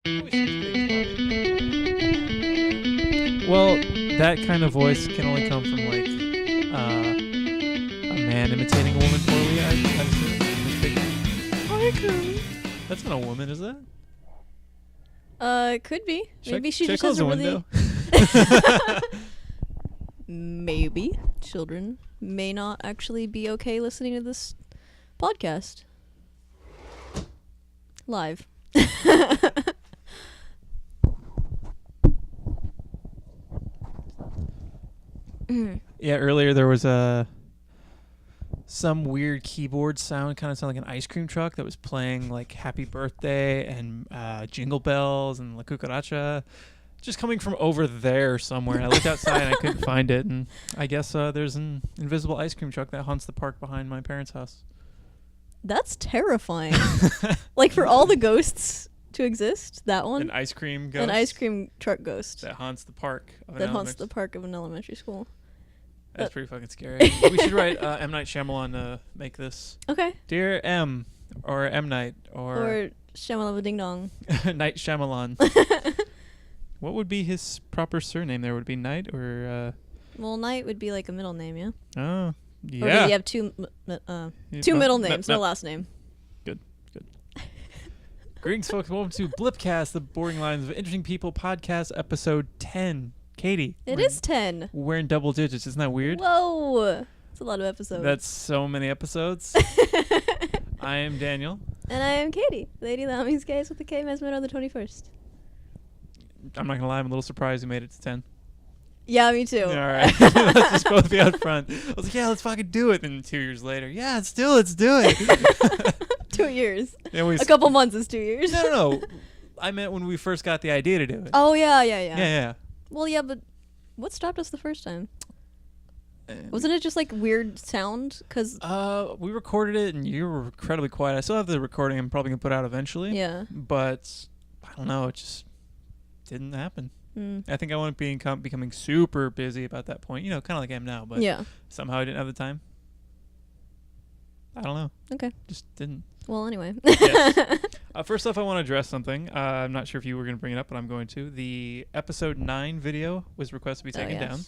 Well, that kind of voice can only come from like a man imitating a woman poorly. I assume. Oh, cool. That's not a woman, is that? It could be. Maybe she just close has a the really. window. Maybe children may not actually be okay listening to this podcast live. Yeah, earlier there was some weird keyboard sound, kind of sounded like an ice cream truck that was playing like Happy Birthday and Jingle Bells and La Cucaracha, just coming from over there somewhere. And I looked outside and I couldn't find it, and I guess there's an invisible ice cream truck that haunts the park behind my parents' house. That's terrifying. Like, for all the ghosts to exist, that one? An ice cream ghost? An ice cream truck ghost. That haunts the park. That haunts the park of an elementary school. That's pretty fucking scary. We should write M. Night Shyamalan to make this. Okay. Dear M, or M. Night, or Shyamalama Ding Dong. Night Shyamalan. What would be his proper surname there? Would it be Knight or... Well, Knight would be like a middle name, yeah? Oh, yeah. Or does he have two middle names, no last name? Good. Greetings, folks. Welcome to BLIPcast, the Boring Lines of Interesting People podcast, episode 10. Katie. It is 10. We're in double digits. Isn't that weird? Whoa. That's a lot of episodes. That's so many episodes. I am Daniel. And I am Katie, Lady Laumes Kaos with the K Mezmiro on the 21st. I'm not going to lie. I'm a little surprised you made it to 10. Yeah, me too. All right. Let's just both be out front. I was like, yeah, let's fucking do it. And 2 years later, yeah, let's do it. 2 years. Yeah, a couple months is 2 years. No. I meant when we first got the idea to do it. Oh, yeah. Yeah. Well, yeah, but what stopped us the first time? Wasn't it just like weird sound? Cause we recorded it and you were incredibly quiet. I still have the recording I'm probably going to put out eventually. Yeah. But I don't know. It just didn't happen. I think I want to becoming super busy about that point. You know, kind of like I am now. But yeah. Somehow I didn't have the time. I don't know. Okay. Just didn't. Well, anyway. Yes. First off, I want to address something. I'm not sure if you were going to bring it up, but I'm going to. The episode 9 video was requested to be taken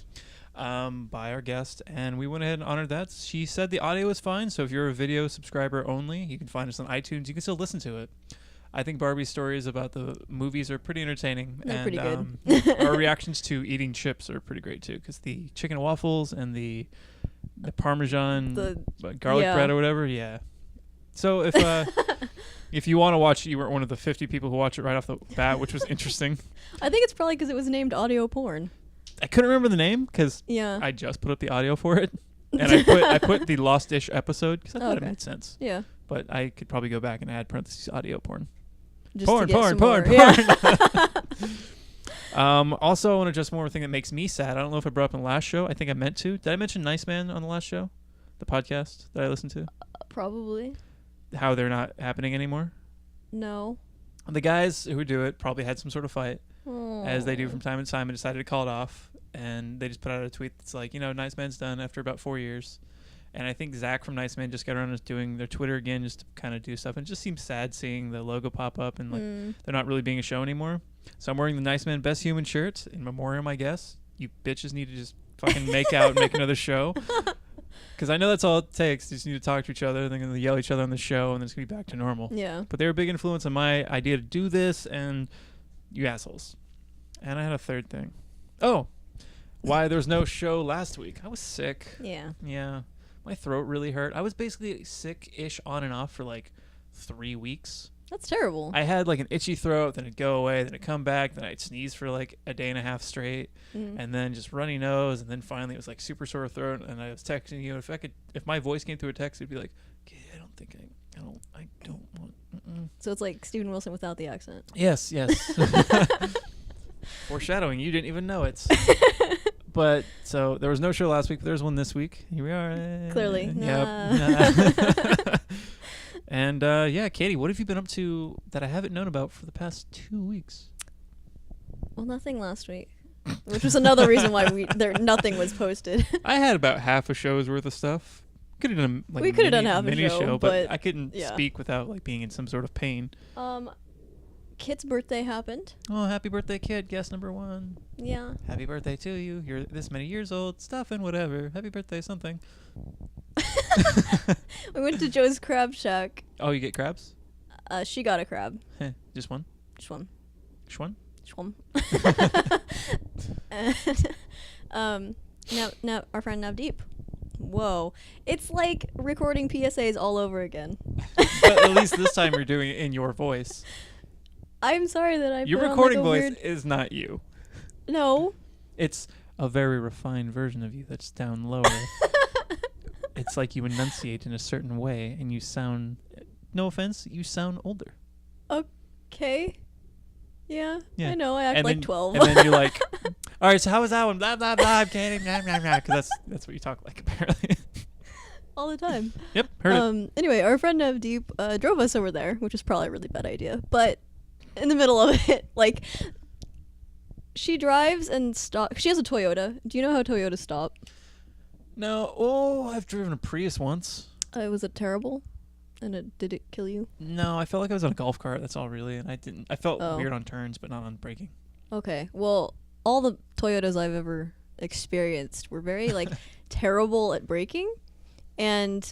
down by our guest, and we went ahead and honored that. She said the audio was fine, so if you're a video subscriber only, you can find us on iTunes. You can still listen to it. I think Barbie's stories about the movies are pretty entertaining. They're pretty good. Our reactions to eating chips are pretty great, too, because the chicken and waffles and the Parmesan garlic bread or whatever, yeah. So if you want to watch, you were one of the 50 people who watch it right off the bat, which was interesting. I think it's probably because it was named audio porn. I couldn't remember the name because I just put up the audio for it, and I put the Lost-ish episode because I thought it made sense. Yeah. But I could probably go back and add parentheses audio porn. Just porn. Yeah. Also, I want to address one more thing that makes me sad. I don't know if I brought up in the last show. I think I meant to. Did I mention Nice Man on the last show? The podcast that I listened to? Probably. How they're not happening anymore? No. The guys who do it probably had some sort of fight, as they do from time to time, and decided to call it off. And they just put out a tweet that's like, Nice Man's done after about 4 years. And I think Zach from Nice Man just got around to doing their Twitter again just to kind of do stuff. And it just seems sad seeing the logo pop up and like they're not really being a show anymore. So I'm wearing the Nice Man Best Human shirt in memoriam, I guess. You bitches need to just fucking make out and make another show. Because I know that's all it takes. You just need to talk to each other. They're going to yell at each other on the show, and then it's going to be back to normal. Yeah. But they were a big influence on my idea to do this, and you assholes. And I had a third thing. Oh, why there was no show last week. I was sick. Yeah. Yeah. My throat really hurt. I was basically sick-ish on and off for like 3 weeks. That's terrible. I had like an itchy throat, then it'd go away, then it'd come back, then I'd sneeze for like a day and a half straight, and then just runny nose, and then finally it was like super sore throat, and I was texting you. If my voice came through a text, it'd be like, okay, I don't want. So it's like Steven Wilson without the accent. Yes. Foreshadowing, you didn't even know it. But so there was no show last week, but there's one this week. Here we are. Clearly. Yep. And Katie, what have you been up to that I haven't known about for the past 2 weeks? Well, nothing last week, which was another reason why nothing was posted. I had about half a show's worth of stuff. Could have done we could have done half a mini show, but I couldn't yeah. speak without like being in some sort of pain. Kit's birthday happened. Oh, happy birthday, Kit. Guest number 1. Yeah. Happy birthday to you. You're this many years old. Stuff and whatever. Happy birthday, something. We went to Joe's Crab Shack. Oh, you get crabs? She got a crab. Heh, just one? Just one. Just one? Just one. And, now our friend Navdeep. Whoa. It's like recording PSAs all over again. But at least this time you're doing it in your voice. I'm sorry that I Your put on, recording like, a voice weird... is not you. No. It's a very refined version of you that's down lower. It's like you enunciate in a certain way and you sound, no offense, you sound older. Okay. Yeah. Yeah. I know. I act like 12. And then you're like, all right, so how was that one? Blah, blah, blah. I'm kidding. Blah, blah, blah. Because that's what you talk like, apparently. All the time. Yep. Heard it. Anyway, our friend Navdeep drove us over there, which was probably a really bad idea. But in the middle of it, like, she drives and stop. She has a Toyota. Do you know how Toyotas stop? No. Oh, I've driven a Prius once. Was it terrible? And did it kill you? No, I felt like I was on a golf cart. That's all, really. And I felt Oh. weird on turns, but not on braking. Okay. Well, all the Toyotas I've ever experienced were very, like, terrible at braking. And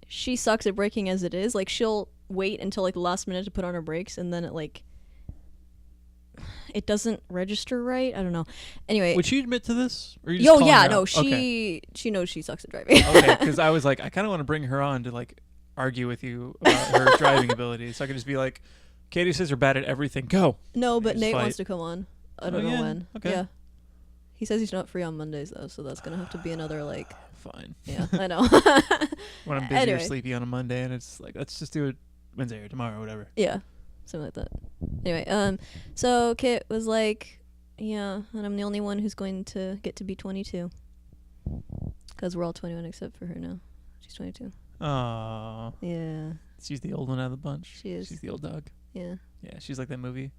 she sucks at braking as it is. Like, she'll wait until, like, the last minute to put on her brakes, and then it doesn't register right. I don't know. Anyway. Would she admit to this? Or you just calling her out? No, Okay. she knows she sucks at driving. Okay, because I was like, I kind of want to bring her on to, like, argue with you about her driving ability. So I could just be like, Katie says you're bad at everything. Go. No, but Just Nate fight. wants to come on. I don't know yeah? when. Okay. Yeah. He says he's not free on Mondays, though, so that's going to have to be another, like... Fine. Yeah, I know. When I'm busy or Anyway. sleepy on a Monday, and it's like, let's just do it Wednesday or tomorrow or whatever. Yeah, something like that. Anyway, so Kit was like, yeah, and I'm the only one who's going to get to be 22. Because we're all 21 except for her now. She's 22. Aww. Yeah, She's the old one out of the bunch. She is. She's the old dog. yeah. Yeah, she's like that movie,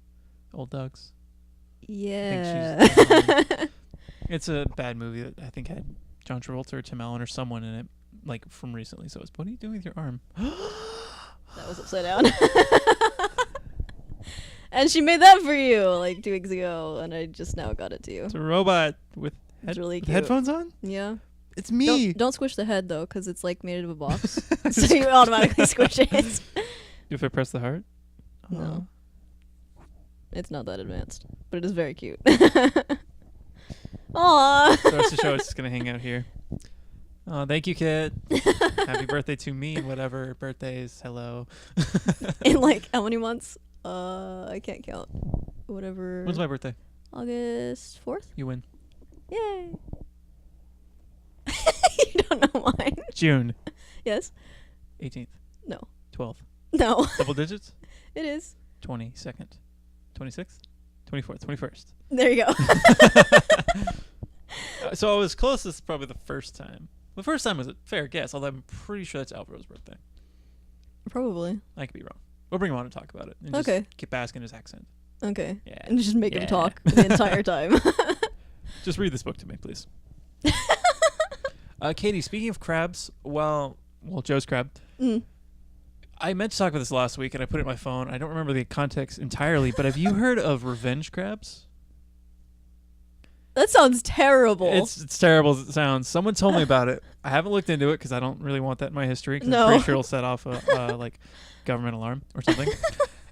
Old Dogs. Yeah. It's a bad movie that I think had John Travolta or Tim Allen or someone in it, like, from recently. So it's, what are you doing with your arm? That was upside down. And she made that for you, like, 2 weeks ago, and I just now got it to you. It's a robot with, It's really with cute. headphones on? Yeah. It's me. Don't squish the head, though, because it's, like, made out of a box. So you automatically squish it. If I press the heart? No. It's not that advanced, but it is very cute. Aww. The rest of the show is just going to hang out here. Oh, thank you, Kit. Happy birthday to me, whatever birthdays. Hello. In, like, how many months? I can't count. Whatever. When's my birthday? August 4th? You win. Yay. You don't know mine. June Yes? 18th. No. 12th. No. Double digits? It is. 22nd. 26th? 24th. 21st. There you go. So I was closest probably the first time. The first time was a fair guess, although I'm pretty sure that's Alvaro's birthday. Probably. I could be wrong. We'll bring him on and talk about it. And Okay. Just keep asking his accent. Okay. Yeah. And just make him Yeah. talk the entire time. Just read this book to me, please. Katie, speaking of crabs, well, Joe's crab. Mm. I meant to talk about this last week, and I put it in my phone. I don't remember the context entirely, but have you heard of revenge crabs? That sounds terrible. It's terrible as it sounds. Someone told me about it. I haven't looked into it because I don't really want that in my history. 'Cause No. I'm pretty sure it'll set off a like government alarm or something.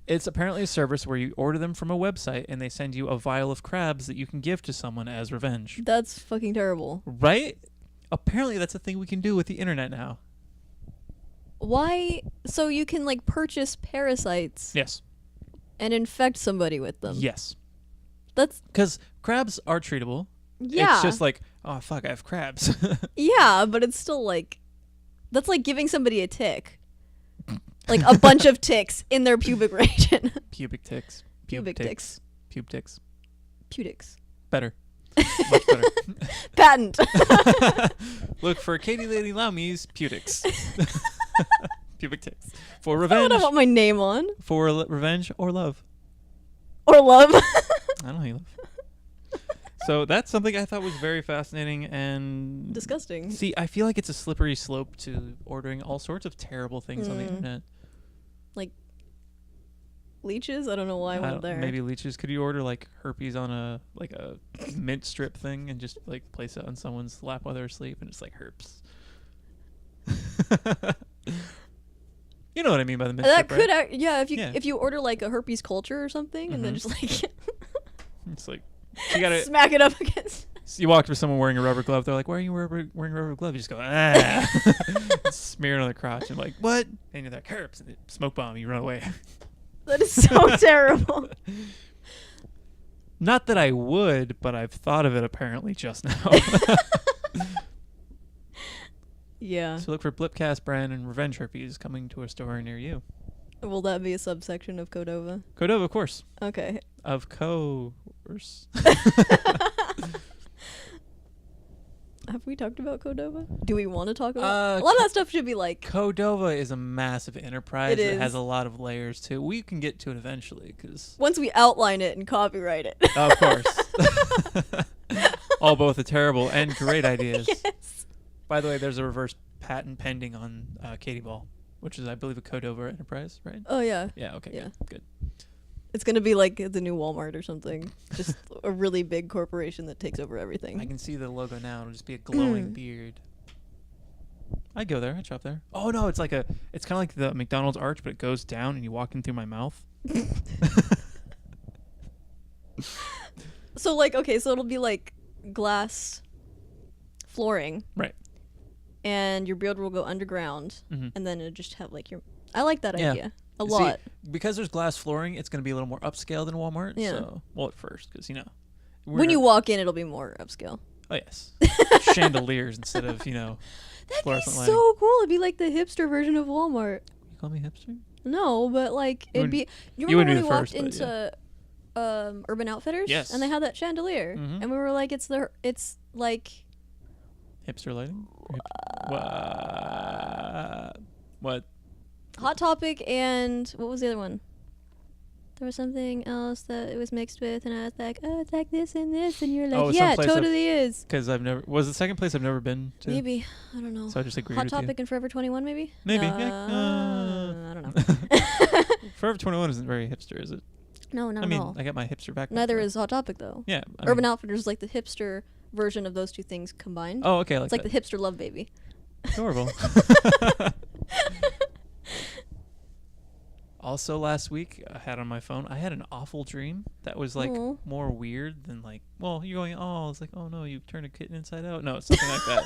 It's apparently a service where you order them from a website and they send you a vial of crabs that you can give to someone as revenge. That's fucking terrible. Right? Apparently that's a thing we can do with the internet now. Why? So you can, like, purchase parasites Yes. and infect somebody with them. Yes. That's... Because crabs are treatable. Yeah. It's just like, oh, fuck, I have crabs. Yeah, but it's still, like... That's like giving somebody a tick. Like, a bunch of ticks in their pubic region. Pubic ticks. Pubic ticks. Pube ticks. Putics. Better. Much better. Patent. Look for Katie Lady Laumes putics. Pubic ticks. For I revenge. don't want my name on. For revenge or love. Or love. I don't know how you love. So that's something I thought was very fascinating and... Disgusting. See, I feel like it's a slippery slope to ordering all sorts of terrible things on the internet. Like, Leeches? I don't know why I went there. Maybe leeches. Could you order like herpes on a mint strip thing and just like place it on someone's lap while they're asleep and it's like herpes? You know what I mean by the mint That strip, could, right? if you order like a herpes culture or something, and then just like it's like you gotta smack it up against. So you walk up to someone wearing a rubber glove. They're like, "Why are you wearing a rubber glove?" You just go, "Ah," smear it on the crotch, and like, "What?" And you're like, "Herpes." And smoke bomb. You run away. That is so terrible. Not that I would, but I've thought of it apparently just now. Yeah. So look for BLIPcast brand and revenge herpes coming to a store near you. Will that be a subsection of Cordova? Cordova, of course. Okay. Of course. Have we talked about Cordova? Do we want to talk about? A lot of that stuff should be like. Cordova is a massive enterprise. It is. It has a lot of layers too. We can get to it eventually, because Once we outline it and copyright it. of course. All both are terrible and great ideas. Yes. By the way, there's a reverse patent pending on Katie Ball, which is, I believe, a Cordova enterprise, right? Oh yeah. Yeah. Okay. Yeah. Good. It's gonna be like the new Walmart or something. Just a really big corporation that takes over everything. I can see the logo now. It'll just be a glowing beard. I'd go there. I'd shop there. Oh no, it's kind of like the McDonald's arch, but it goes down and you walk in through my mouth. So like, okay, so it'll be like glass flooring. Right. And your beard will go underground, Mhm. and then it'll just have like your. I like that Yeah. idea a See, lot. because there's glass flooring, it's going to be a little more upscale than Walmart. Yeah. So, well, at first, because When you walk in, it'll be more upscale. Oh yes, chandeliers instead of That'd be fluorescent lighting. so cool. It'd be like the hipster version of Walmart. You call me hipster? No, but like it'd be. You you remember wouldn't when be we the walked first, but into Urban Outfitters? Yes. And they had that chandelier, Mhm. and we were like, it's like. Hipster lighting? What? Hot Topic, and what was the other one? There was something else that it was mixed with, and I was like, oh, it's like this and this, and you're like, Oh, yeah, it someplace totally is. Because was the second place I've never been to. Maybe. I don't know. So I just agreed Hot with Topic and Forever 21, maybe? Maybe, I yeah. don't know. Forever 21 isn't very hipster, is it? No, not I mean, at all. I got my hipster back. Neither is Hot Topic, though. Yeah. Urban Outfitters is like the hipster version of those two things combined. Oh, okay. It's like the hipster love baby. Adorable. Also, last week I had on my phone, I had an awful dream that was like Aw. more weird than like, well, you're going, oh, it's like, oh no, you turned a kitten inside out. No, it's something like that.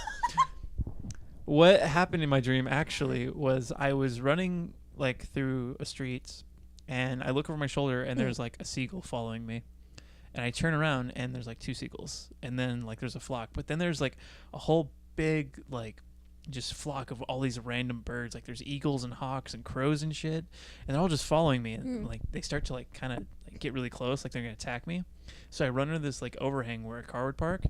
What happened in my dream actually was I was running like through a street, and I look over my shoulder and there's like a seagull following me. And I turn around and there's like two seagulls, and then like there's a flock, but then there's like a whole big like just flock of all these random birds. Like there's eagles and hawks and crows and shit, and they're all just following me, and like they start to like kind of like get really close, like they're gonna attack me. So I run into this like overhang where a car would park,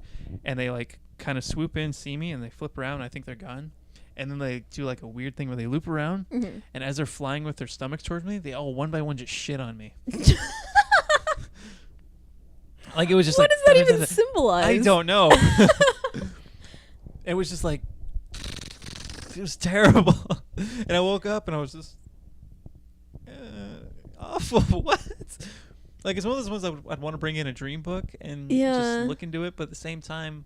and they like kind of swoop in, see me, and they flip around, and I think they're gone. And then they do like a weird thing where they loop around, and as they're flying with their stomachs towards me, they all one by one just shit on me. Like it was just what like, does that even symbolize? I don't know. It was just like, it was terrible. And I woke up and I was just awful. What? Like it's one of those ones I'd want to bring in a dream book and just look into it, but at the same time,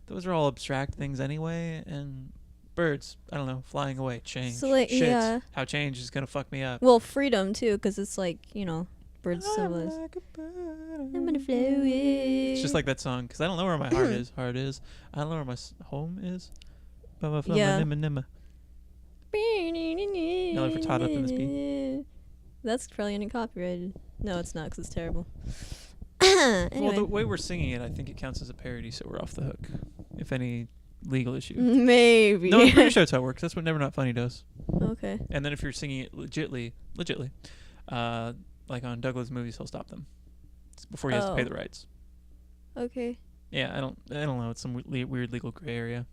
those are all abstract things anyway. And birds, I don't know, flying away, change. So like, shit, yeah. how change is gonna fuck me up. Well, freedom too, because it's like, you know, birds symbolize. Like a bird. I'm gonna fly away. It's just like that song, because I don't know where my heart is. Heart is. I don't know where my home is. Yeah. Y'all ever tied up in this beat? That's probably getting copyrighted. No, it's not, because it's terrible. Well, Anyway. the way we're singing it, I think it counts as a parody, so we're off the hook. If any legal issue. Maybe. No, I'm pretty sure that's how it works. That's what Never Not Funny does. Okay. And then if you're singing it legitly, like on Douglas movies, he'll stop them. It's before he has to pay the rights. Okay. Yeah, I don't know. It's some weird legal gray area.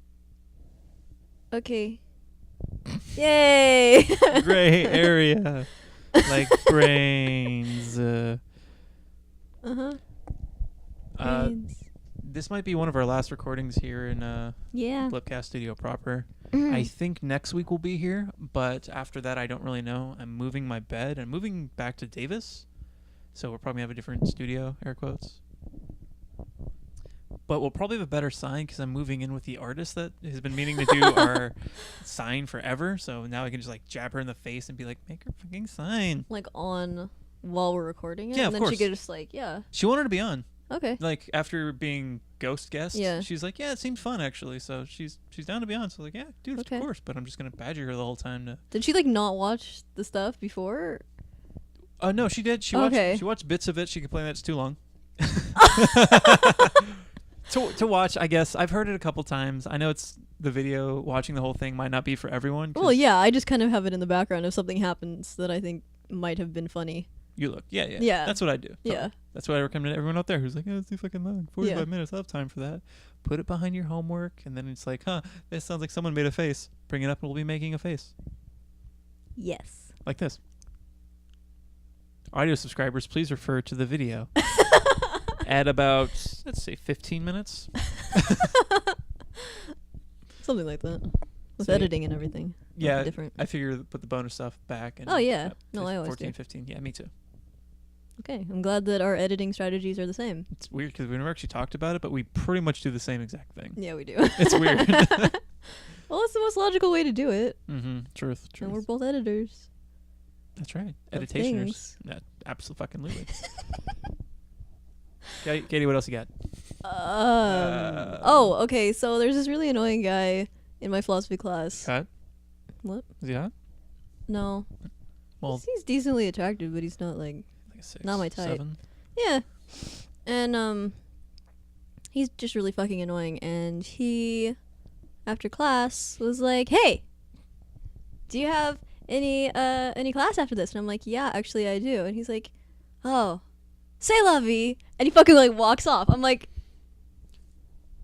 Okay. Yay! Gray area. Like brains. Uh-huh. This might be one of our last recordings here in Yeah. BLIPcast Studio proper. I think next week we'll be here, but after that, I don't really know. I'm moving my bed. I'm moving back to Davis, so we'll probably have a different studio, air quotes. But we'll probably have a better sign because I'm moving in with the artist that has been meaning to do our sign forever. So now I can just like jab her in the face and be like, make her fucking sign. Like on while we're recording it? Yeah, and of then course. she could just like, yeah. She wanted to be on. Okay. Like after being ghost guest, Yeah. she's like, yeah, it seemed fun actually. So she's down to be on. So like, yeah, dude, Okay. of course. But I'm just gonna badger her the whole time to. Did she like not watch the stuff before? No, she did. She watched bits of it. She complained that it's too long. To watch, I guess. I've heard it a couple times. I know it's the video. Watching the whole thing might not be for everyone. Well, yeah, I just kind of have it in the background if something happens that I think might have been funny. You look. Yeah. Yeah. That's what I do. Yeah. That's what I recommend to everyone out there who's like, oh, it's too fucking long. 45 minutes. I'll have time for that. Put it behind your homework. And then it's like, this sounds like someone made a face. Bring it up and we'll be making a face. Yes. Like this. Audio subscribers, please refer to the video. At about, let's say, 15 minutes. Something like that. With So, editing and everything. Yeah, Different. I figure put the bonus stuff back. And Oh, yeah. No, I always 14, do. 15. Yeah, me too. Okay. I'm glad that our editing strategies are the same. It's weird because we never actually talked about it, but we pretty much do the same exact thing. Yeah, we do. It's weird. Well, it's the most logical way to do it. Mm-hmm. Truth. And we're both editors. That's right. of Editationers. things. Yeah, absolutely. Katie, what else you got? Oh, okay. So there's this really annoying guy in my philosophy class. Hot? What? Is he hot? No. Well, He's decently attractive, but he's not like like a 6, not my type. 7. yeah. And he's just really fucking annoying. And he, after class, was like, "Hey, do you have any class after this?" And I'm like, "Yeah, actually I do." And he's like, "Oh, say la vie," and he fucking like walks off. I'm like,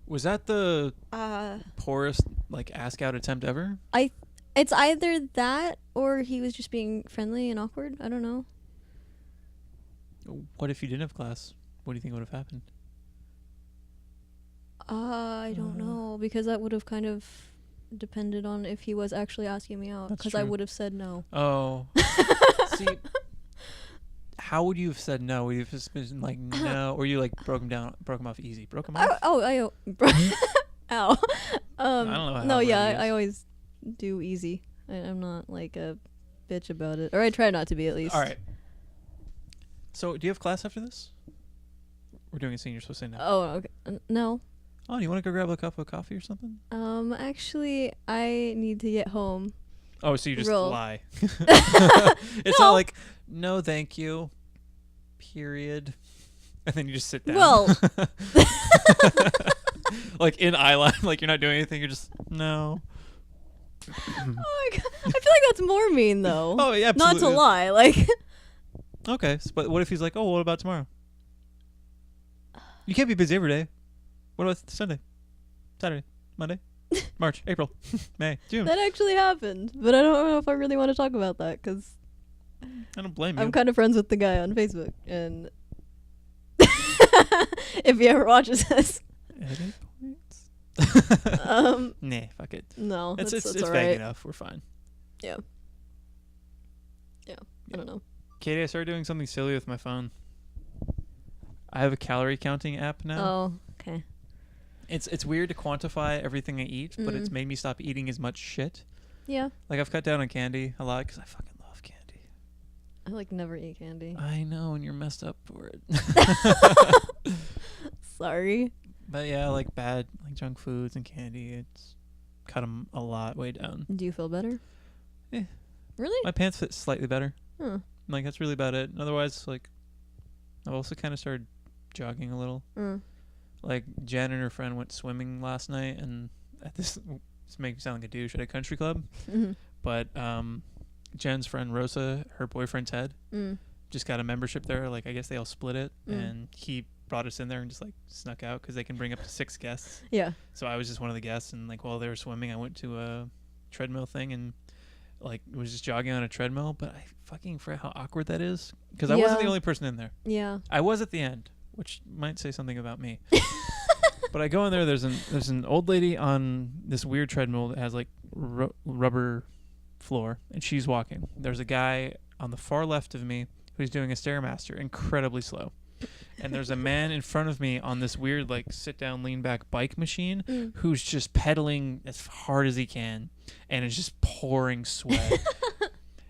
Was that the poorest like ask out attempt ever? it's either that or he was just being friendly and awkward. I don't know. What if you didn't have class? What do you think would have happened? I don't know, because that would have kind of depended on if he was actually asking me out, That's because I true. would have said no. Oh. See, how would you have said no? Would you have just been like no, or you like broke him off easy? Broke him off? Ow. Ow. I don't know how No, hard yeah, it is. I always do easy. I'm not like a bitch about it, or I try not to be at least. All right. So, do you have class after this? We're doing a scene. You're supposed to say no. Oh, okay. No. Oh, do you want to go grab a cup of coffee or something? Actually, I need to get home. Oh, so you just Roll. lie. It's No. not like, no, thank you, period. And then you just sit down. Well, like in eye line, like you're not doing anything. You're just, no. oh my God. I feel like that's more mean though. Oh, yeah, Not absolutely. to lie, like. Okay, but what if he's like, oh, what about tomorrow? You can't be busy every day. What about Sunday, Saturday, Monday, March, April, May, June? That actually happened, but I don't know if I really want to talk about that because I don't blame you. I'm kind of friends with the guy on Facebook, and if he ever watches this, Edit points. Nah, fuck it. no, It's that's vague all right. enough. We're fine. Yeah, I don't know. Katie, I started doing something silly with my phone. I have a calorie counting app now. Oh, okay. It's weird to quantify everything I eat, but it's Mm. made me stop eating as much shit. Yeah, Like I've cut down on candy a lot because I fucking love candy. I like never eat candy. I know, and you're messed up for it. Sorry. But yeah, like bad like junk foods and candy. It's cut them a lot way down. Do you feel better? Yeah. Really? My pants fit slightly better. Huh. Like that's really about it. Otherwise, like I've also kind of started jogging a little. Mm. Like Jen and her friend went swimming last night, and at this makes me sound like a douche at a country club. Mhm. But Jen's friend Rosa, her boyfriend Ted, Mm. just got a membership there. Like I guess they all split it, Mm. and he brought us in there and just like snuck out because they can bring up to 6 guests. Yeah. So I was just one of the guests, and like while they were swimming, I went to a treadmill thing and like was just jogging on a treadmill. But I fucking forget how awkward that is because I wasn't the Yeah. only person in there. Yeah. I was at the end, which might say something about me. But I go in there. There's an old lady on this weird treadmill that has like rubber floor, and she's walking. There's a guy on the far left of me who's doing a Stairmaster incredibly slow. And there's a man in front of me on this weird, like, sit-down, lean-back bike machine who's just pedaling as hard as he can, and is just pouring sweat.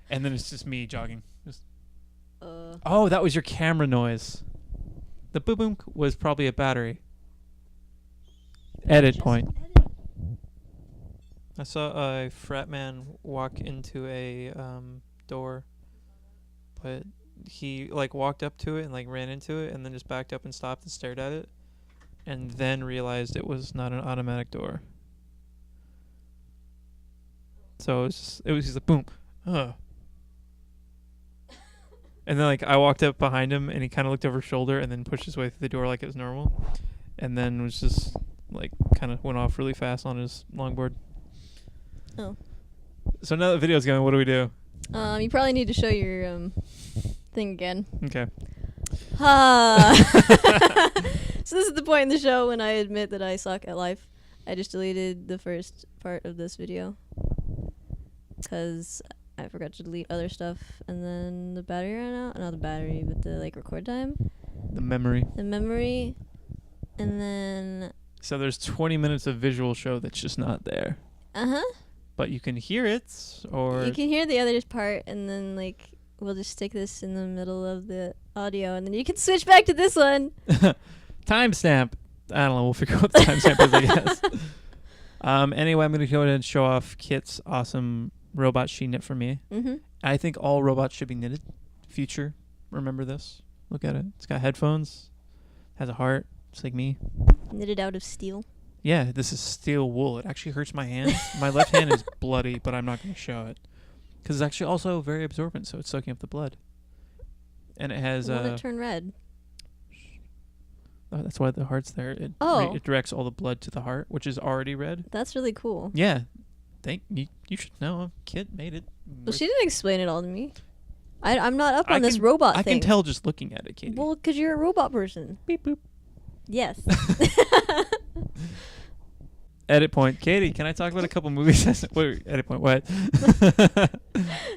And then it's just me jogging. Oh, that was your camera noise. The boom was probably a battery. Edit point. I saw a frat man walk into a door, but he like walked up to it and like ran into it and then just backed up and stopped and stared at it and then realized it was not an automatic door. So it was just like boom. And then like I walked up behind him and he kind of looked over his shoulder and then pushed his way through the door like it was normal, and then was just like kind of went off really fast on his longboard. Oh. So now the video's going, what do we do? You probably need to show your thing again. Okay. So this is the point in the show when I admit that I suck at life. I just deleted the first part of this video because I forgot to delete other stuff, and then the battery ran out. Not the battery, but the like record time. The memory. And then. So there's 20 minutes of visual show that's just not there. But you can hear it, or you can hear the other part, and then like we'll just stick this in the middle of the audio, and then you can switch back to this one. Timestamp. I don't know. We'll figure out what the timestamp is, I guess. Anyway, I'm going to go ahead and show off Kit's awesome robot she knit for me. I think all robots should be knitted. Future. Remember this. Look at it. It's got headphones. Has a heart. Just like me. Knitted out of steel. Yeah, this is steel wool. It actually hurts my hands. My left hand is bloody, but I'm not going to show it. Because it's actually also very absorbent, so it's soaking up the blood. And it has... Will it turn red? Oh, that's why the heart's there. It directs all the blood to the heart, which is already red. That's really cool. Yeah. You should know. Kit made it. Well, she didn't explain it all to me. I'm not up on this robot thing. I can tell just looking at it, Katie. Well, because you're a robot person. Beep, boop. Yes. Edit point. Katie, can I talk about a couple movies? Wait, edit point. What?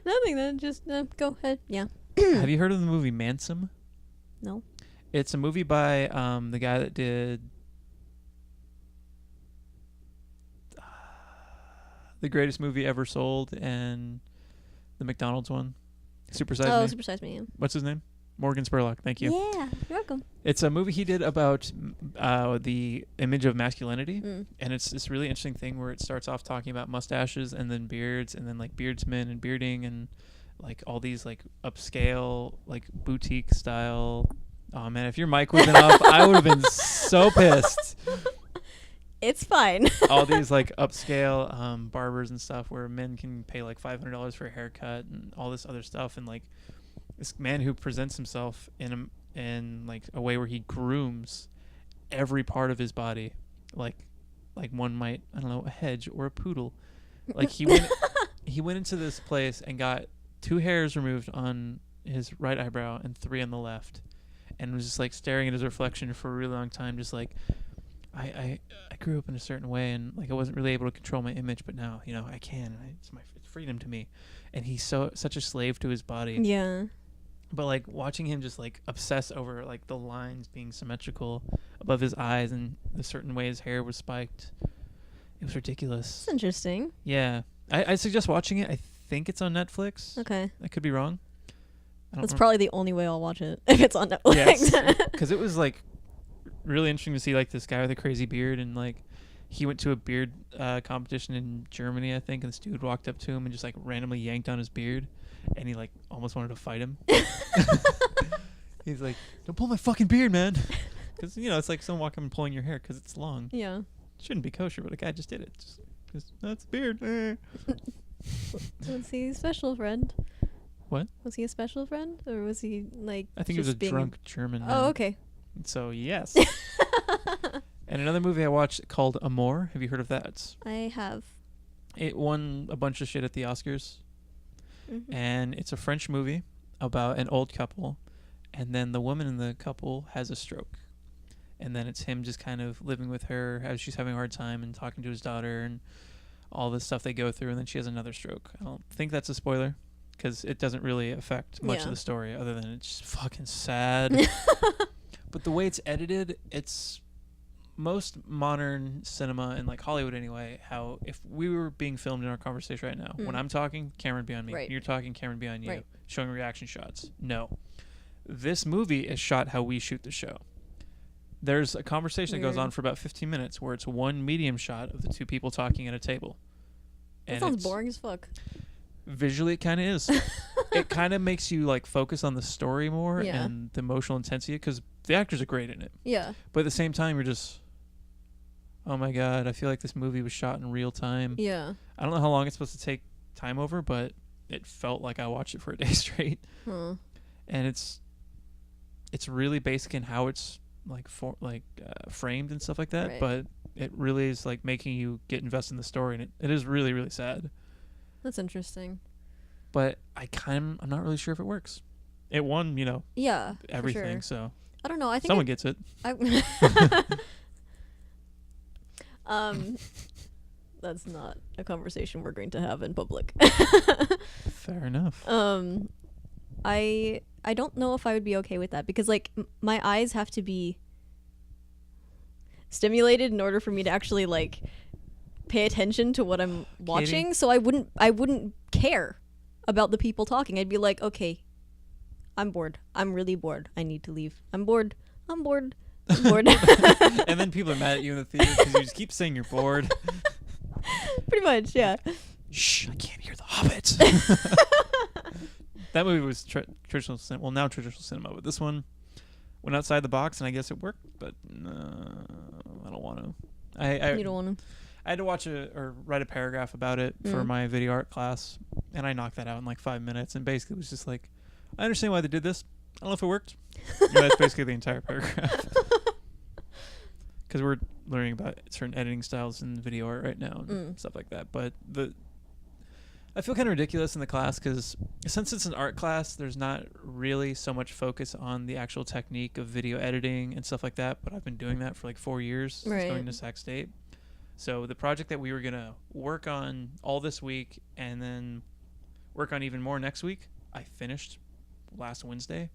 Nothing then. Just go ahead. Yeah. Have you heard of the movie Mansom? No. It's a movie by the guy that did The Greatest Movie Ever Sold and the McDonald's one. Super Size Me. Oh, Super Size Me. Yeah. What's his name? Morgan Spurlock. Thank you. Yeah, you're welcome. It's a movie he did about the image of masculinity, and it's this really interesting thing where it starts off talking about mustaches and then beards and then like beardsmen and bearding and like all these like upscale like boutique style. Oh man, if your mic would have been off, I would have been so pissed. It's fine. All these like upscale barbers and stuff where men can pay like $500 for a haircut and all this other stuff, and like this man who presents himself in like a way where he grooms every part of his body, like one might, I don't know, a hedge or a poodle. Like he went into this place and got 2 hairs removed on his right eyebrow and 3 on the left, and was just like staring at his reflection for a really long time, just like I grew up in a certain way and like I wasn't really able to control my image, but now I can. It's freedom to me. And he's such a slave to his body. Yeah. But like watching him just like obsess over like the lines being symmetrical above his eyes and the certain way his hair was spiked, it was ridiculous. It's interesting. Yeah, I suggest watching it. I think it's on Netflix. Okay. I could be wrong. That's probably the only way I'll watch it if it's on Netflix. Yes, because it was like really interesting to see like this guy with a crazy beard, and like he went to a beard competition in Germany, I think, and this dude walked up to him and just like randomly yanked on his beard, and he like almost wanted to fight him. He's like, "Don't pull my fucking beard, man," because it's like someone walking and pulling your hair because it's long. Yeah. Shouldn't be kosher, but a guy just did it. Just that's beard. Was he a special friend? What? Was he a special friend, or was he like? I think he was a drunk German man. Oh, okay. So yes. And another movie I watched called Amour. Have you heard of that? I have. It won a bunch of shit at the Oscars. And it's a French movie about an old couple, and then the woman in the couple has a stroke, and then it's him just kind of living with her as she's having a hard time and talking to his daughter and all the stuff they go through, and then she has another stroke. I don't think that's a spoiler because it doesn't really affect much of the story other than it's just fucking sad. But the way it's edited, it's most modern cinema and like Hollywood anyway, how if we were being filmed in our conversation right now, when I'm talking, camera would be on me. Right. You're talking, camera would be on you, showing reaction shots. No. This movie is shot how we shoot the show. There's a conversation that goes on for about 15 minutes where it's one medium shot of the two people talking at a table. That sounds boring as fuck. Visually, it kind of is. It kind of makes you like focus on the story more and the emotional intensity because the actors are great in it. Yeah. But at the same time, you're just, oh my God, I feel like this movie was shot in real time. Yeah. I don't know how long it's supposed to take time over, but it felt like I watched it for a day straight. And it's really basic in how it's like framed and stuff like that, but it really is like making you get invested in the story, and it is really, really sad. That's interesting. But I'm not really sure if it works. It won, everything, so I don't know. I think someone gets it. That's not a conversation we're going to have in public. Fair enough. I don't know if I would be okay with that because like my eyes have to be stimulated in order for me to actually like pay attention to what I'm watching. Katie? So I wouldn't care about the people talking. I'd be like, okay, I'm bored. I'm really bored. I need to leave. I'm bored. I'm bored. I'm bored. And then people are mad at you in the theater because you just keep saying you're bored. Pretty much, yeah. Shh, I can't hear the hobbits. That movie was traditional cinema. Well, now traditional cinema, but this one went outside the box, and I guess it worked. But I don't want to. You don't want to. I had to write a paragraph about it for my video art class, and I knocked that out in like 5 minutes. And basically, it was just like, I understand why they did this. I don't know if it worked. That's basically the entire paragraph. Because we're learning about certain editing styles in video art right now and stuff like that. But I feel kind of ridiculous in the class because since it's an art class, there's not really so much focus on the actual technique of video editing and stuff like that. But I've been doing that for like 4 years since going to Sac State. So the project that we were going to work on all this week and then work on even more next week, I finished last Wednesday.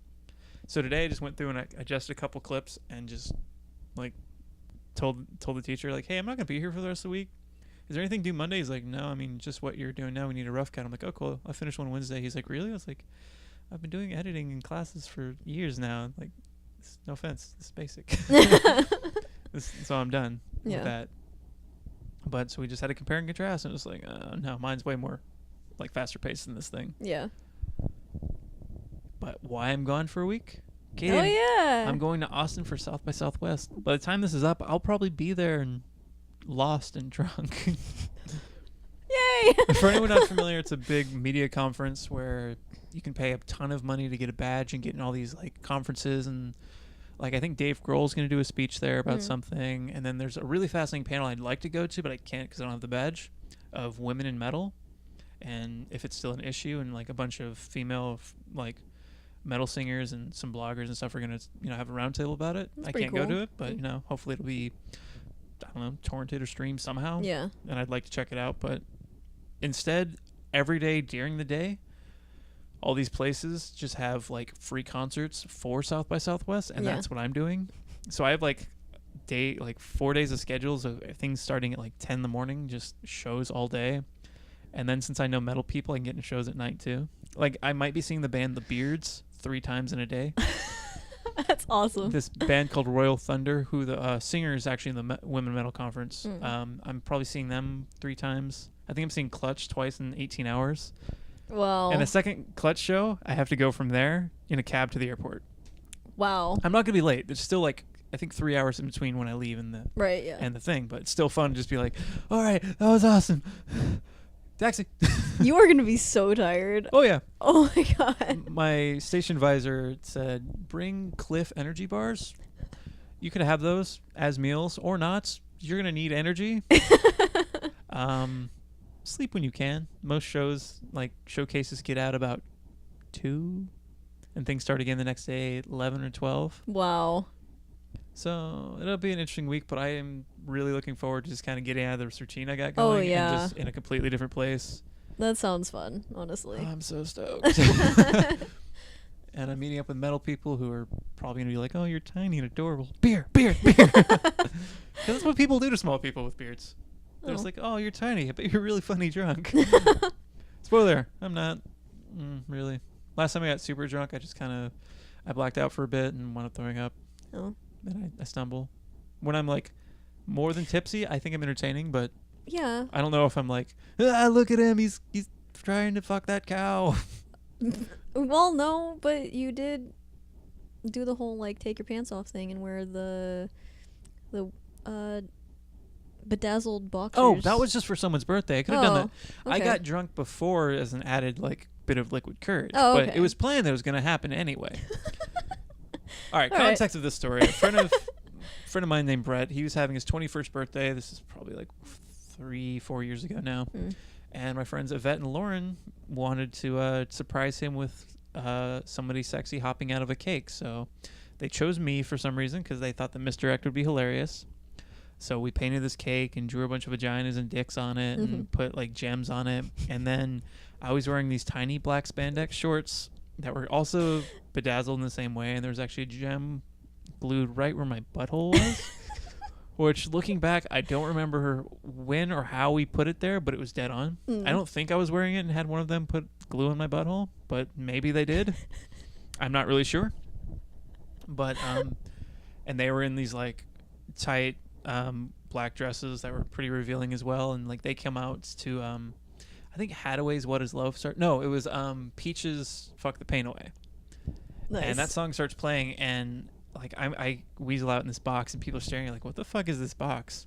So today I just went through and I adjusted a couple clips and just like told the teacher like, hey, I'm not going to be here for the rest of the week. Is there anything due Monday? He's like, no, I mean, just what you're doing now. We need a rough cut. I'm like, oh, cool. I finished one Wednesday. He's like, really? I was like, I've been doing editing in classes for years now. Like, no offense. This is basic. So I'm done with that. But so we just had to compare and contrast. And it was like, no, mine's way more like faster paced than this thing. Yeah. But why I'm gone for a week? Katie, oh, yeah. I'm going to Austin for South by Southwest. By the time this is up, I'll probably be there and lost and drunk. Yay! For anyone not familiar, it's a big media conference where you can pay a ton of money to get a badge and get in all these like conferences, and like I think Dave Grohl's going to do a speech there about something, and then there's a really fascinating panel I'd like to go to but I can't because I don't have the badge, of women in metal and if it's still an issue, and like a bunch of female like metal singers and some bloggers and stuff are going to have a roundtable about it. That's I can't cool. go to it, but hopefully it'll be, I don't know, torrented or streamed somehow. Yeah. And I'd like to check it out. But instead, every day during the day, all these places just have like free concerts for South by Southwest, and that's what I'm doing. So I have like 4 days of schedules of things starting at like 10 in the morning, just shows all day. And then since I know metal people, I can get in shows at night too. Like I might be seeing the band The Beards 3 times in a day. That's awesome. This band called Royal Thunder, who the singer is actually in the Women Metal Conference. I'm probably seeing them 3 times. I think I'm seeing Clutch twice in 18 hours. Wow. And the second Clutch show, I have to go from there in a cab to the airport. Wow. I'm not going to be late. There's still like, I think 3 hours in between when I leave and the thing. But it's still fun to just be like, all right, that was awesome. Taxi. You are going to be so tired. Oh, yeah. Oh, my God. My station advisor said, bring Cliff energy bars. You can have those as meals or not. You're going to need energy. Sleep when you can. Most shows, like showcases, get out about 2, and things start again the next day at 11 or 12. Wow. So it'll be an interesting week, but I am really looking forward to just kind of getting out of this routine I got going. Oh, yeah. And just in a completely different place. That sounds fun, honestly. I'm so stoked. And I'm meeting up with metal people who are probably going to be like, oh, you're tiny and adorable. Beer. That's what people do to small people with beards. They're just like, oh, you're tiny, but you're really funny drunk. Spoiler, I'm not really. Last time I got super drunk, I blacked out for a bit and wound up throwing up. Oh. And I stumble. When I'm like more than tipsy, I think I'm entertaining, but Yeah. I don't know if I'm like, look at him, he's trying to fuck that cow. Well, no, but you did do the whole like take your pants off thing and wear the bedazzled boxers. Oh, that was just for someone's birthday. I could have done that. Okay. I got drunk before as an added like bit of liquid courage, Oh, but okay. it was planned that it was going to happen anyway. All right, All context of this story. A friend of mine named Brett, he was having his 21st birthday. This is probably like 3-4 years ago now. And my friends Yvette and Lauren wanted to surprise him with somebody sexy hopping out of a cake. So they chose me for some reason because they thought the misdirect would be hilarious. So we painted this cake and drew a bunch of vaginas and dicks on it and put like gems on it. And then I was wearing these tiny black spandex shorts that were also bedazzled in the same way. And there was actually a gem glued right where my butthole was. Which, looking back, I don't remember when or how we put it there, but it was dead on. I don't think I was wearing it and had one of them put glue in my butthole, but maybe they did. I'm not really sure. But, and they were in these, like, tight black dresses that were pretty revealing as well. And, like, they come out to, I think Hadaway's What Is Love start. No, it was Peach's Fuck the Pain Away. Nice. And that song starts playing, and like I weasel out in this box and people are staring like, what the fuck is this box?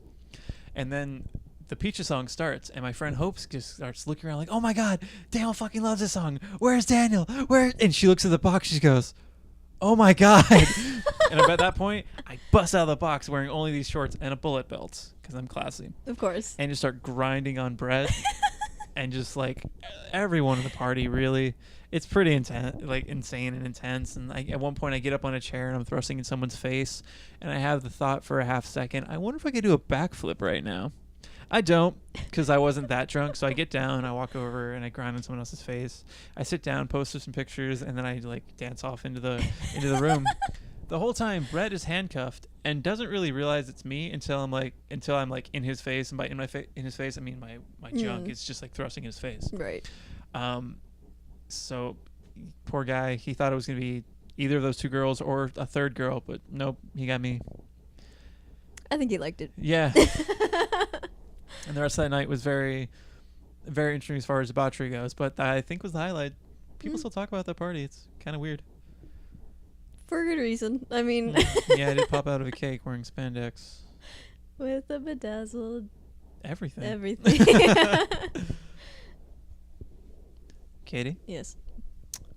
And then the Peaches song starts and my friend Hope just starts looking around like, oh my god, Daniel fucking loves this song, where's Daniel, where? And she looks at the box, she goes, oh my god. And at that point I bust out of the box wearing only these shorts and a bullet belt because I'm classy, Of course. and just start grinding on Brett. And just like everyone in the party, really, it's pretty intense, like insane and intense. And at one point I get up on a chair and I'm thrusting in someone's face, and I have the thought for a half second, I wonder if I could do a backflip right now. I don't, because I wasn't that drunk. So I get down, I walk over and I grind on someone else's face. I sit down, post some pictures, and then I like dance off into the room. The whole time Brett is handcuffed and doesn't really realize it's me until I'm like in his face, and by in his face I mean my junk is just like thrusting in his face. Right. So poor guy, he thought it was gonna be either of those two girls or a third girl, but nope, he got me. I think he liked it. Yeah. And the rest of that night was very, very interesting as far as debauchery goes, but I think was the highlight. People still talk about that party. It's kind of weird. For a good reason. I mean, Yeah, I did pop out of a cake wearing spandex. with a bedazzled Everything. Katie, Yes.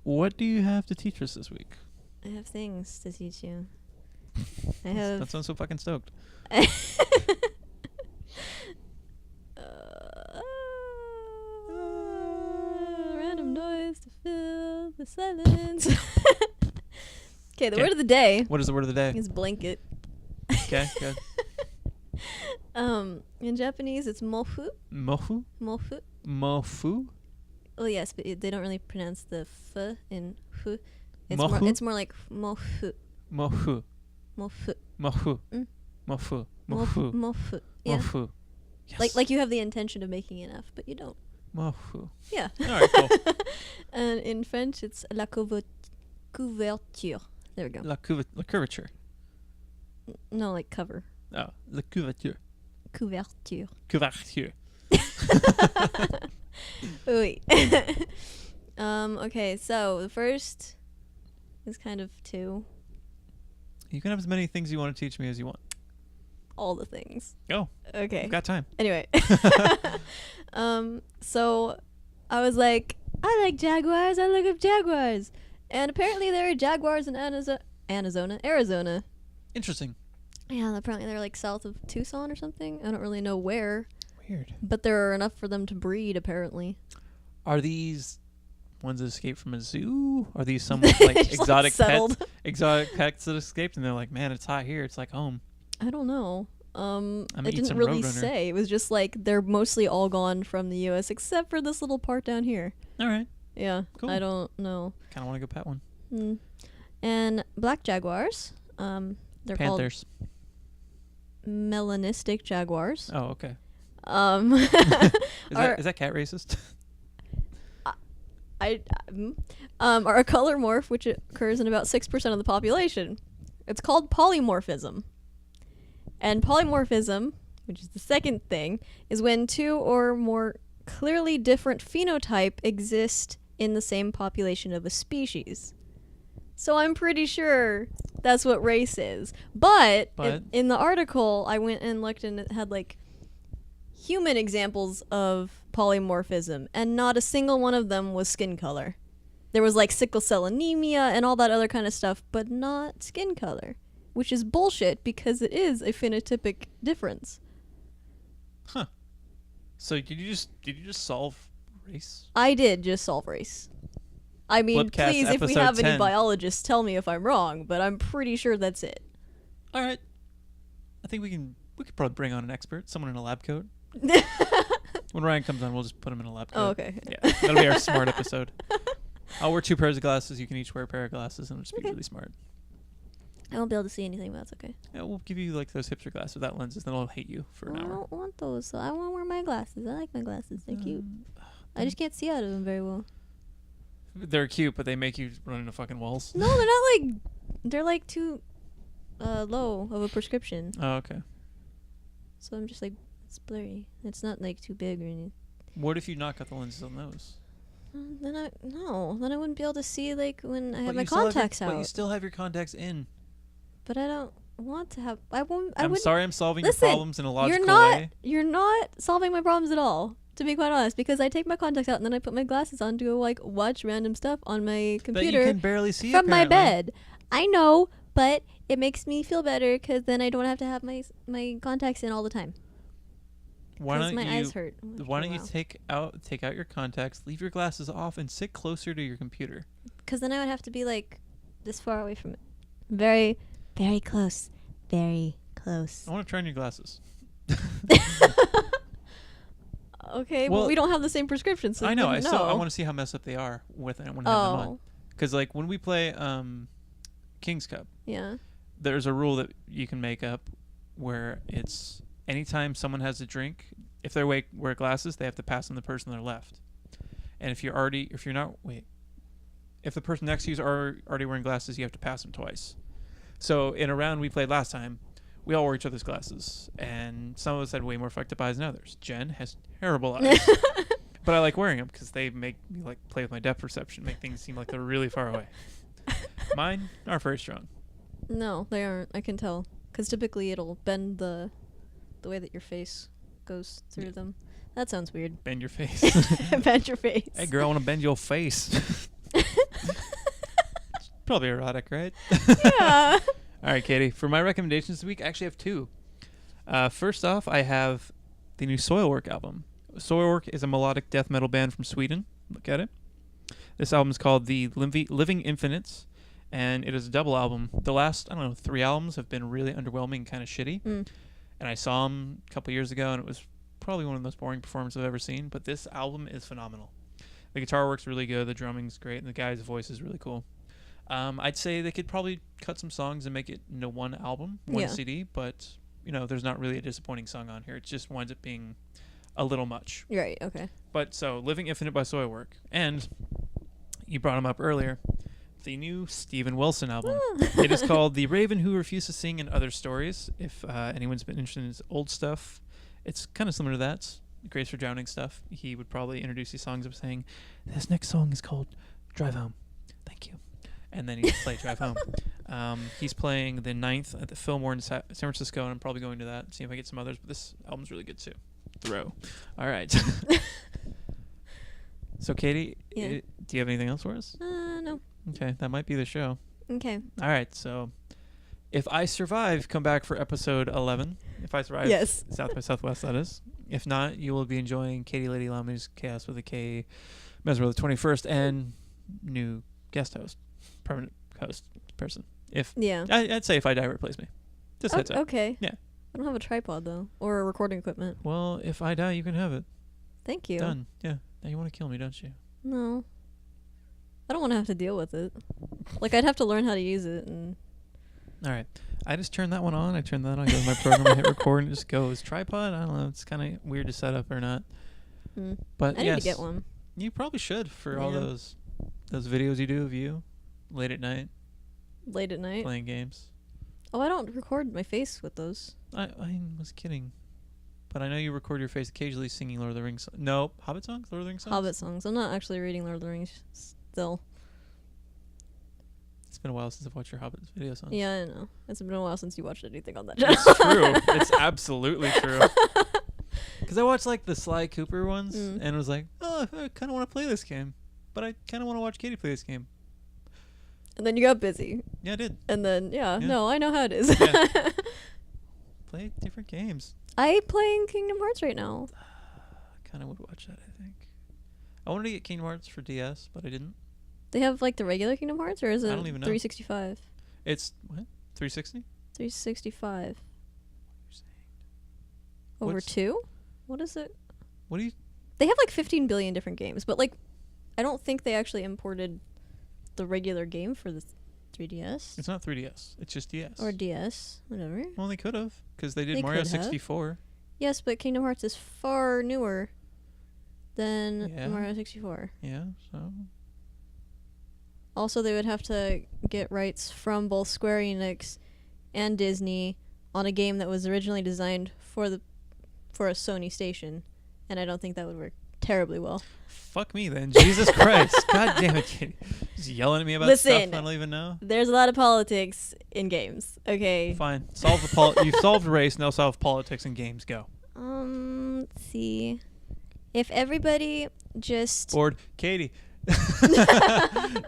what do you have to teach us this week? I have things to teach you. I That have sounds so fucking stoked. Random noise to fill the silence. Okay, the word of the day What is the word of the day? is blanket. Okay, good. In Japanese, it's mofu. Mofu? Mofu. Mofu? Oh yes, but they don't really pronounce the f in fu. Mofu? It's more like mofu. Mofu. Mofu. Mofu. Mm. Mofu. Mofu. Mofu. Yeah. Mofu. Yes. Like you have the intention of making an F, but you don't. Mofu. Yeah. All right, cool. And in French, it's la couverture. There we go. La curvature. No, like cover. Oh, la couverture. Couverture. Couverture. Wait. Okay, so the first is kind of two. You can have as many things you want to teach me as you want. All the things. Go. Okay. I've got time. Anyway. So I was like, I like jaguars. I look up jaguars. And apparently there are jaguars in Arizona. Interesting. Yeah, apparently they're like south of Tucson or something. I don't really know where. Weird. But there are enough for them to breed, apparently. Are these ones that escaped from a zoo? Are these some like exotic settled. pets? Exotic pets that escaped, and they're like, man, it's hot here. It's like home. I don't know. eat It didn't some really Roadrunner. say. It was just like they're mostly all gone from the U.S. except for this little part down here. All right. Yeah, Cool. I don't know. Kind of want to go pet one. And black jaguars, they're Panthers. called melanistic jaguars. Oh, okay. Is Is that cat racist? Are a color morph which occurs in about 6% of the population. It's called polymorphism. And polymorphism, which is the second thing, is when two or more clearly different phenotype exist in the same population of a species. So I'm pretty sure that's what race is. But in the article, I went and looked and it had like human examples of polymorphism, and not a single one of them was skin color. There was like sickle cell anemia and all that other kind of stuff, but not skin color, which is bullshit because it is a phenotypic difference. Huh. So did you just solve race? I did just solve race. I mean, BLIPcast please, if we episode have 10. any biologists, tell me if I'm wrong, but I'm pretty sure that's it. All right. I think we could probably bring on an expert, someone in a lab coat. When Ryan comes on, we'll just put him in a lab coat. Oh, okay. Yeah, that'll be our smart episode. I'll wear 2 pairs of glasses. You can each wear a pair of glasses, and it'll just be really smart. I won't be able to see anything, but that's okay. Yeah, we'll give you like those hipster glasses without lenses, then I'll hate you for an I hour. don't want those, so I won't wear my glasses. I like my glasses. They're cute. I just can't see out of them very well. They're cute, but they make you run into fucking walls. No, they're not like... They're like too low of a prescription. Oh, okay. So I'm just like... It's blurry. It's not like too big or anything. What if you knock out the lenses on those? Then I wouldn't be able to see like when I have my you still contacts out. But you still have your contacts in. But I don't want to have. I'm sorry, I'm solving Listen, your problems in a logical way. You're not solving my problems at all. To be quite honest, because I take my contacts out and then I put my glasses on to like watch random stuff on my computer that you can barely see from my apparently. bed. I know, but it makes me feel better because then I don't have to have my contacts in all the time. Why my eyes hurt. Why don't you take out your contacts, leave your glasses off, and sit closer to your computer? Because then I would have to be like this far away from it. Very, very close. Very close. I want to try on your glasses. Okay, Well, but we don't have the same prescription, so I know. I want to see how messed up they are when I have them on. Because like when we play King's Cup, Yeah. there's a rule that you can make up where it's anytime someone has a drink, if they wear glasses, they have to pass on the person on their left. And if the person next to you is already wearing glasses, you have to pass them twice. So in a round we played last time, we all wore each other's glasses, and some of us had way more fucked up eyes than others. Jen has terrible eyes, but I like wearing them because they make me like play with my depth perception, make things seem like they're really far away. Mine aren't very strong. No, they aren't. I can tell. Because typically it'll bend the way that your face goes through them. That sounds weird. Bend your face. Bend your face. Hey girl, I want to bend your face. Probably erotic, right? Yeah. All right, Katie. For my recommendations this week, I actually have 2. First off, I have the new Soilwork album. Soilwork is a melodic death metal band from Sweden. Look at it. This album is called The Living Infinites, and it is a double album. The last, 3 albums have been really underwhelming and kind of shitty. And I saw them a couple years ago, and it was probably one of the most boring performances I've ever seen. But this album is phenomenal. The guitar work's really good, the drumming's great, and the guy's voice is really cool. I'd say they could probably cut some songs and make it into one album, one CD, but there's not really a disappointing song on here. It just winds up being a little much. Right, okay. But so, Living Infinite by Soilwork. And you brought him up earlier, the new Steven Wilson album. It is called The Raven Who Refused to Sing and Other Stories. If anyone's been interested in his old stuff, it's kind of similar to that. Grace for Drowning stuff. He would probably introduce these songs of saying, this next song is called Drive Home. Thank you. And then he'd play Drive Home. He's playing the 9th at the Fillmore in San Francisco, and I'm probably going to that, see if I get some others. But this album's really good, too. Throw. All right. So, Katie, do you have anything else for us? No. Okay, that might be the show. Okay. All right, so if I survive, come back for episode 11. If I survive, Yes. South by Southwest, that is. If not, you will be enjoying Katie Lady Laumes, Chaos with a K, Mezmiro the 21st, and new guest host, permanent host person. Yeah. I'd say if I die, replace me. Just heads up. Okay. Yeah. I don't have a tripod though, or a recording equipment. Well, if I die, you can have it. Thank you. Done. Yeah. Now you want to kill me, don't you? No. I don't want to have to deal with it. Like, I'd have to learn how to use it. And All right. I just turned that one on. I turned that on. I go to my program. I hit record and it just goes. Tripod? I don't know. It's kind of weird to set up or not. But I need to get one. You probably should for all Yeah. those videos you do of you late at night Late at night. playing games. Oh, I don't record my face with those. I was kidding. But I know you record your face occasionally singing Lord of the Rings. No, Hobbit songs? Lord of the Rings songs? Hobbit songs. I'm not actually reading Lord of the Rings still. It's been a while since I've watched your Hobbit video songs. Yeah, I know. It's been a while since you watched anything on that It's true. It's absolutely true. Because I watched like the Sly Cooper ones and was like, oh, I kind of want to play this game. But I kind of want to watch Katie play this game. And then you got busy. Yeah, I did. And then, no, I know how it is. Yeah. Play different games. I playing Kingdom Hearts right now. I kind of would watch that, I think. I wanted to get Kingdom Hearts for DS, but I didn't. They have like the regular Kingdom Hearts, or is it I don't even know. 365? It's, what? 360? 365. Saying. Over What's- 2? What is it? What do you... They have like 15 billion different games, but like, I don't think they actually imported the regular game for the 3DS. It's not 3DS. It's just DS. Or DS, whatever. Well, they could have, because they did They Mario could have. 64. Yes, but Kingdom Hearts is far newer than Yeah. Mario 64. Yeah, so... Also, they would have to get rights from both Square Enix and Disney on a game that was originally designed for a Sony station, and I don't think that would work terribly well. Fuck me then. Jesus Christ. God damn it, Katie. Just yelling at me about stuff I don't even know. There's a lot of politics in games, okay? Fine. Solve the you've solved race, now solve politics in games. Go. Let's see. If everybody just... Bored. Katie.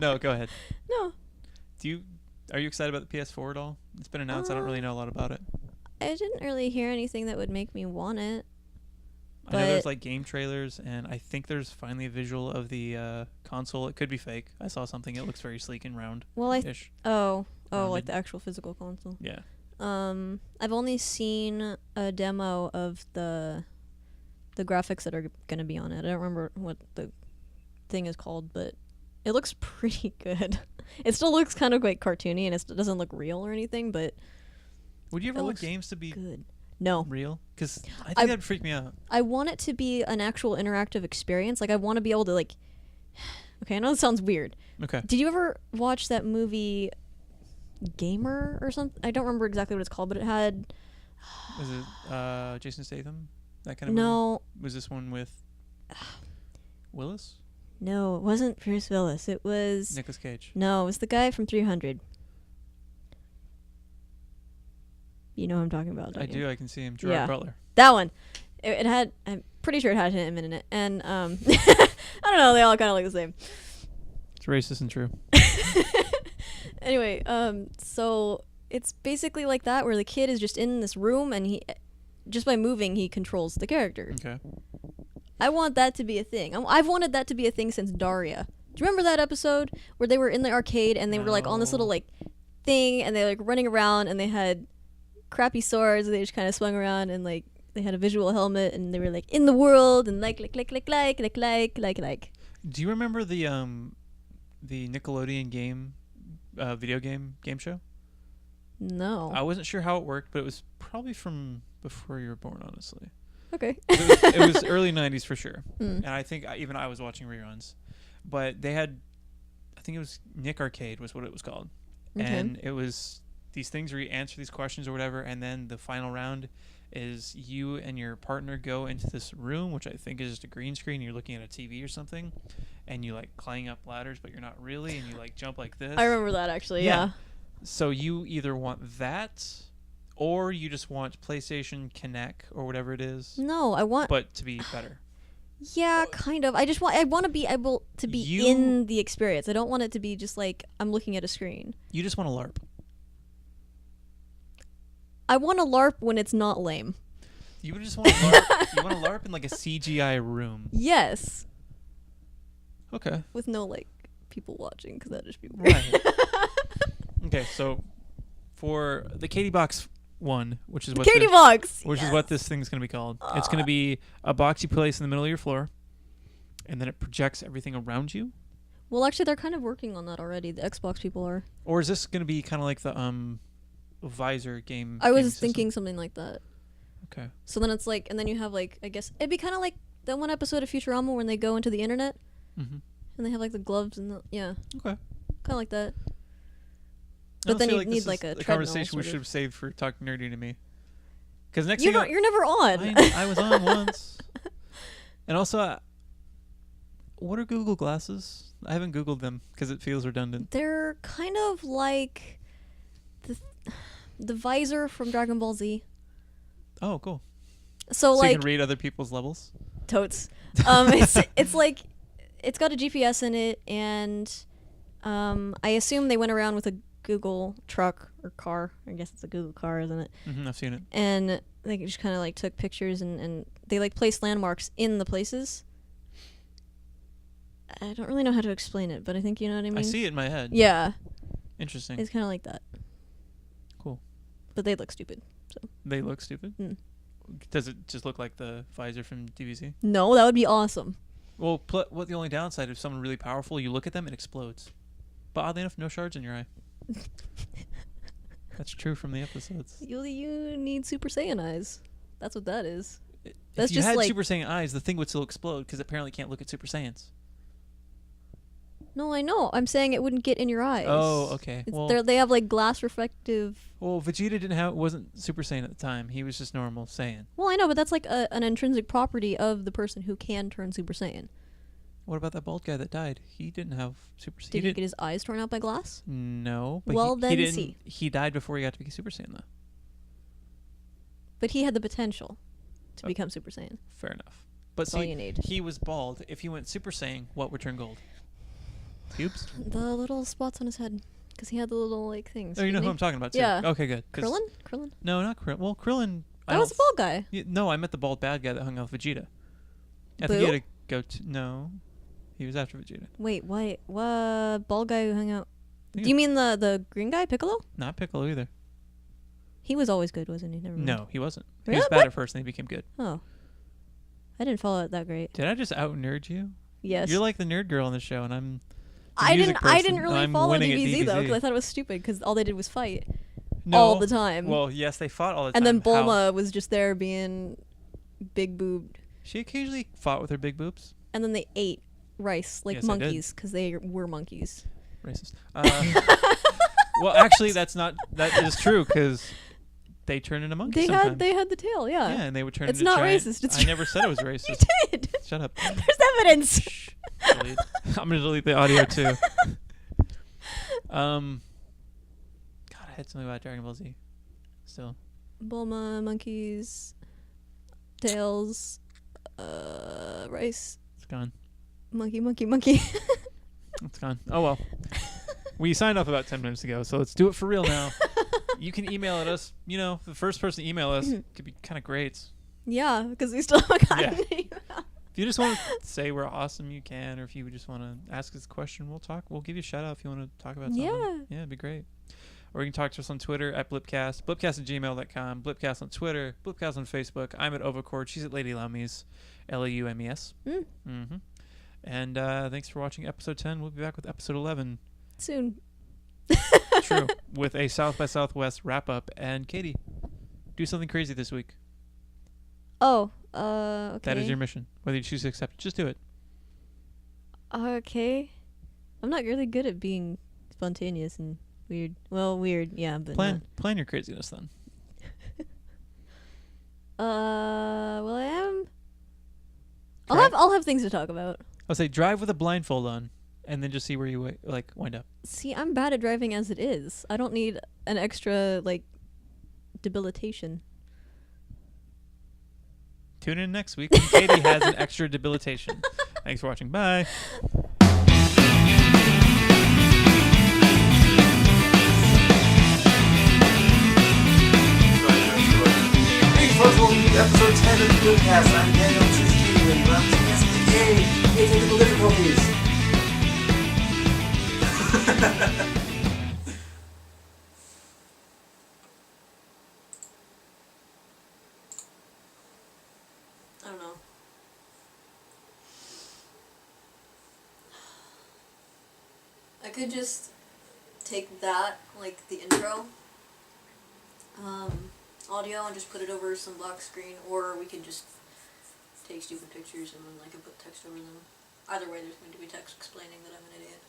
No, go ahead. No. Are you excited about the PS4 at all? It's been announced. I don't really know a lot about it. I didn't really hear anything that would make me want it. I know there's like game trailers, and I think there's finally a visual of the console. It could be fake. I saw something. It looks very sleek and round. Well, ish. like Rounded. the actual physical console. Yeah. I've only seen a demo of the graphics that are going to be on it. I don't remember what the thing is called, but it looks pretty good. It still looks kind of like cartoony, and it doesn't look real or anything, but Would you ever it want looks games to be good. No. real? Because I think that'd freak me out. I want it to be an actual interactive experience. Like, I want to be able to, like... Okay, I know it sounds weird. Okay. Did you ever watch that movie Gamer or something? I don't remember exactly what it's called, but it had... Was it Jason Statham? That kind of No. movie? Was this one with Willis? No, it wasn't Bruce Willis. It was... Nicolas Cage. No, it was the guy from 300. You know who I'm talking about, don't I you? do. I can see him. Gerard Yeah. Butler. That one. It had... I'm pretty sure it had him in it. And, I don't know. They all kind of look the same. It's racist and true. Anyway, so it's basically like that, where the kid is just in this room, and he... Just by moving, he controls the character. Okay. I want that to be a thing. I've wanted that to be a thing since Daria. Do you remember that episode where they were in the arcade and they were like on this little like thing, and they like running around, and they had crappy swords, and they just kind of swung around, and like they had a visual helmet, and they were like in the world, and like. Do you remember the Nickelodeon game, video game show? No. I wasn't sure how it worked, but it was probably from before you were born, honestly. Okay. It was early 90s for sure. Mm. And I think even I was watching reruns. But they had, I think it was Nick Arcade was what it was called. Okay. And it was these things where you answer these questions or whatever, and then the final round is you and your partner go into this room, which I think is just a green screen. You're looking at a TV or something, and you like climb up ladders, but you're not really, and you like jump like this. I remember that actually. Yeah. So you either want that, or you just want PlayStation Connect or whatever it is, No, I want. but to be better. Yeah, kind of. I want to be able to be in the experience. I don't want it to be just like I'm looking at a screen. You just want to LARP. I want to LARP when it's not lame. You would just want to LARP. You want to LARP in like a CGI room. Yes. Okay. with no like people watching because that'd just be weird. Right. Okay, so for the Katie Box one, which is what Katie Box, which is what this thing's gonna be called. It's gonna be a box you place in the middle of your floor, and then it projects everything around you. Well, actually, they're kind of working on that already. The Xbox people are. Or is this gonna be kind of like the visor game? I was gaming thinking system? something like that. Okay. So then it's like, and then you have like, I guess it'd be kind of like that one episode of Futurama when they go into the internet, Mm-hmm. and they have like the gloves and the Okay. kind of like that. I But then feel you this need is like a the treadmill, conversation we sort should of. have saved for talking nerdy to me. Because next You're thing not, you're never on. I was on once. And also, what are Google Glasses? I haven't Googled them because it feels redundant. They're kind of like the visor from Dragon Ball Z. Oh, cool. So So like you can read other people's levels? totes. It's like it's got a GPS in it, and I assume they went around with a Google truck or car. I guess it's a Google car, isn't it? Mm-hmm, I've seen it. And they just kind of like took pictures and they like placed landmarks in the places. I don't really know how to explain it, but I think you know what I mean. I see it in my head. Yeah, Interesting. it's kind of like that. Cool. But they look stupid. They look stupid? Mm. Does it just look like the visor from DVC? No, that would be awesome. Well, what the only downside, if someone really powerful, you look at them, it explodes. But oddly enough, no shards in your eye. That's true from the episodes. You need Super Saiyan eyes. That's what that is. If That's you just had like Super Saiyan eyes, the thing would still explode because apparently can't look at Super Saiyans. no, I know. I'm saying it wouldn't get in your eyes. Oh, okay. It's, Well, they have like glass reflective. Vegeta wasn't Super Saiyan at the time. He was just normal Saiyan. Well, I know, but that's like an intrinsic property of the person who can turn Super Saiyan. What about that bald guy that died? He didn't have Super Saiyan. Did he get his eyes torn out by glass? No. But Well, he then didn't. see. He died before he got to be Super Saiyan, though. But he had the potential to Oh. become Super Saiyan. Fair enough. But That's all see, you need. he was bald. If he went Super Saiyan, what would turn gold? Pubes? The little spots on his head, because he had the little like things. Oh, you know didn't who he? I'm talking about, too. Yeah. Okay, good. 'Cause- Krillin? No, not Krillin. Well, Krillin... That was a bald guy. No, I meant the bald bad guy that hung out with Vegeta. I think Boo? he had to go to... No. He was after Vegeta. Wait, why? What bald guy who hung out? think Do you mean the green guy, Piccolo? Not Piccolo either. He was always good, wasn't he? Never mind. No, he wasn't. He Really? was bad What? at first, and he became good. Oh. I didn't follow it that great. Did I just out-nerd you? Yes. You're like the nerd girl on the show, and I'm... I music didn't person, really I'm follow winning at DBZ though, DBZ. because I thought it was stupid, because all they did was fight No. all the time. Well, yes, they fought all the and time. then Bulma was just there being big boobed. She occasionally fought with her big boobs. And then they ate rice like Yes, they did. monkeys, because they were monkeys. Racist. Well, actually, that is true, because they turn into monkeys sometimes. They had the tail, yeah. Yeah, and they would turn It's into not giant... racist, it's I never said it was racist. You did. Shut up. There's evidence. Shh. Delete. I'm gonna delete the audio too. God, I had something about Dragon Ball Z. Still. Bulma, monkeys, tails, rice, It's gone. monkey. It's gone. Oh well. We signed off about 10 minutes ago, so let's do it for real now. You can email at us. You know, the first person to email us could be kind of great. Yeah, because we still haven't gotten Yeah. any. If you just want to say we're awesome, you can. Or if you just want to ask us a question, we'll talk. We'll give you a shout out if you want to talk about something. Yeah. Yeah, it'd be great. Or you can talk to us on Twitter at BLIPcast, BLIPcast@gmail.com, BLIPcast on Twitter, BLIPcast on Facebook. I'm at Overcord. She's at Lady Laumes, Laumes. Mm-hmm. And thanks for watching episode 10. We'll be back with episode 11. Soon. True. With a South by Southwest wrap up. And Katie, do something crazy this week. Oh, okay. That is your mission. Whether you choose to accept it, just do it. Okay. I'm not really good at being spontaneous and weird. Well, weird, yeah, but Plan your craziness then. well, I am. Drive- I'll have things to talk about. I'll say drive with a blindfold on, and then just see where you wind up. See, I'm bad at driving as it is. I don't need an extra debilitation. Tune in next week when Katie has an extra debilitation. Thanks for watching. Bye. Hey folks, welcome to episode 10 of the BLIPcast. I'm Daniel, this is Keely. Well, yes, yay! Yay, technical difficulties. I don't know. I could just take that, like the intro audio, and just put it over some black screen, or we could just take stupid pictures and then I could put text over them. Either way, there's going to be text explaining that I'm an idiot.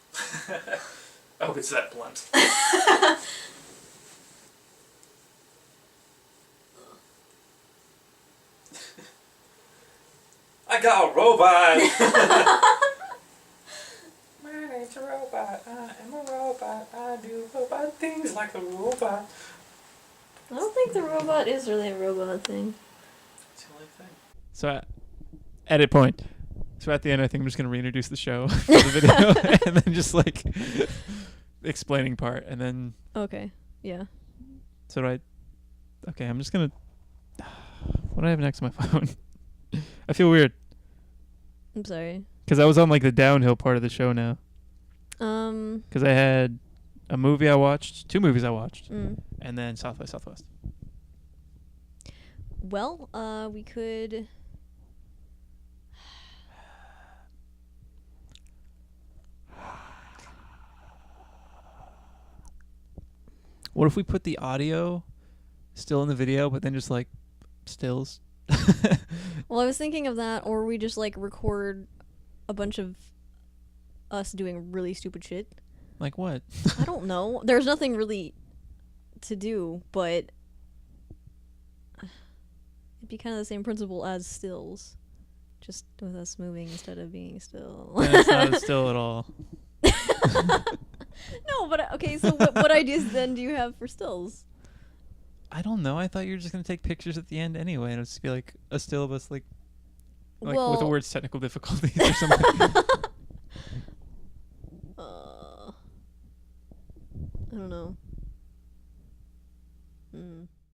Oh, it's that blunt. I got a robot! My name's a robot. I am a robot. I do robot things like a robot. I don't think the robot is really a robot thing. It's the only thing. So, edit point. So at the end, I think I'm just going to reintroduce the show for the video and then just like explaining part. And then. Okay. Yeah. So okay, I'm just going to. What do I have next to my phone? I feel weird. I'm sorry. Because I was on like the downhill part of the show now. Because I had a movie I watched, 2 movies I watched, and then South by Southwest. Well, we could. What if we put the audio still in the video, but then just like stills? Well, I was thinking of that, or we just like record a bunch of us doing really stupid shit. Like what? I don't know. There's nothing really to do, but it'd be kind of the same principle as stills, just with us moving instead of being still. And it's not a still at all. No, but okay. So what ideas then do you have for stills? I don't know. I thought you were just gonna take pictures at the end anyway, and it'd just be like a still of us, like with the words technical difficulties or something. I don't know.